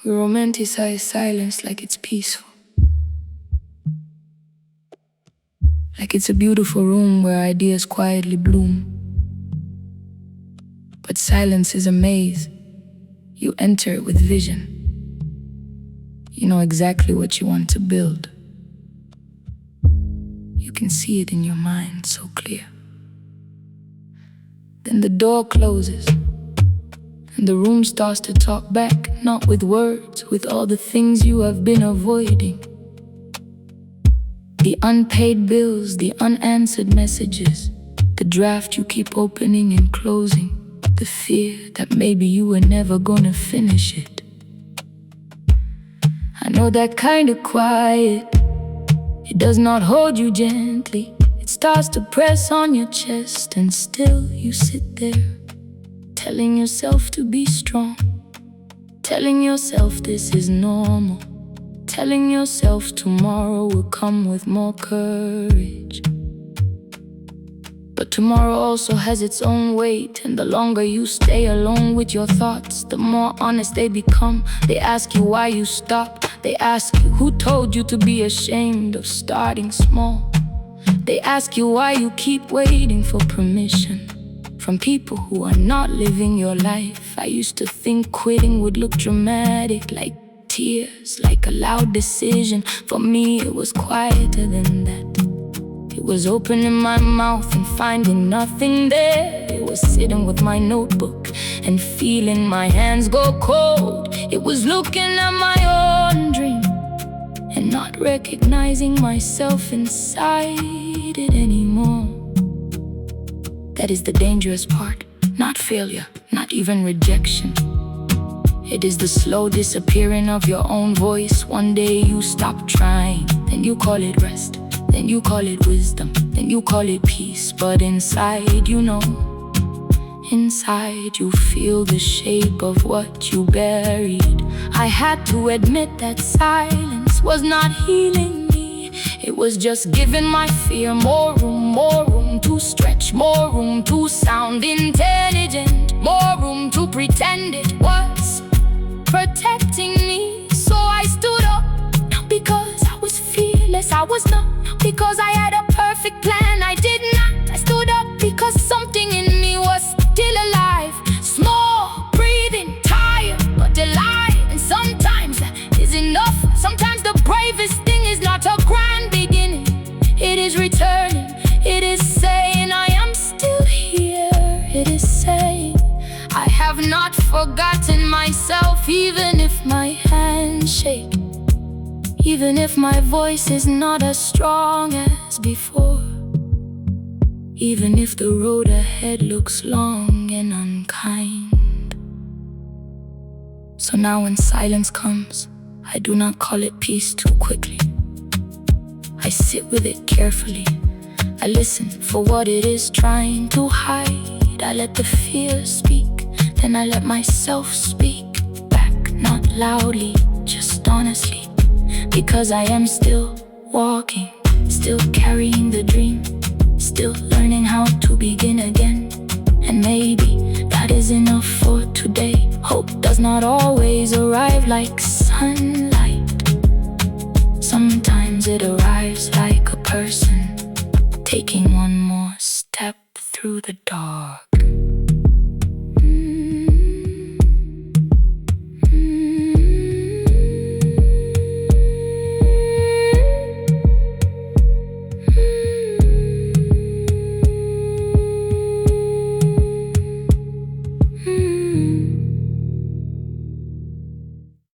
We romanticize silence like it's peaceful, like it's a beautiful room where ideas quietly bloom. But silence is a maze. You enter it with vision. You know exactly what you want to build. You can see it in your mind so clear. Then the door closes, and the room starts to talk back, not with words, with all the things you have been avoiding. The unpaid bills, the unanswered messages, the draft you keep opening and closing, the fear that maybe you were never gonna finish it. I know that kind of quiet, it does not hold you gently. It starts to press on your chest, and still you sit there, telling yourself to be strong, telling yourself this is normal, telling yourself tomorrow will come with more courage. But tomorrow also has its own weight, and the longer you stay alone with your thoughts, the more honest they become. They ask you why you stopped. They ask you who told you to be ashamed of starting small. They ask you why you keep waiting for permission from people who are not living your life. I used to think quitting would look dramatic, like tears, like a loud decision. For me, it was quieter than that. It was opening my mouth and finding nothing there. It was sitting with my notebook and feeling my hands go cold. It was looking at my own dream and not recognizing myself inside it anymore. That is the dangerous part. Not failure, not even rejection. It is the slow disappearing of your own voice. One day you stop trying, then you call it rest, then you call it wisdom, then you call it peace. But inside you know, inside you feel the shape of what you buried. I had to admit that silence was not healing me. It was just giving my fear more room to stretch, more room to sound intelligent, more room to pretend it was protecting me. So I stood up, not because I was fearless, I was not because I had a perfect plan, I did not. I stood up because something in me was still alive, small, breathing, tired, but alive. And sometimes that is enough. Sometimes the bravest thing is not a grand beginning. It is returning. It is saying I am still here. It is saying I have not forgotten myself, even if my hands shake, even if my voice is not as strong as before, even if the road ahead looks long and unkind. So now when silence comes, I do not call it peace too quickly. I sit with it carefully. I listen for what it is trying to hide. I let the fear speak, then I let myself speak back, not loudly, just honestly. Because I am still walking, still carrying the dream, still learning how to begin again. And maybe that is enough for today. Hope does not always arrive like sunlight. Sometimes it arrives like a person taking one more step through the dark.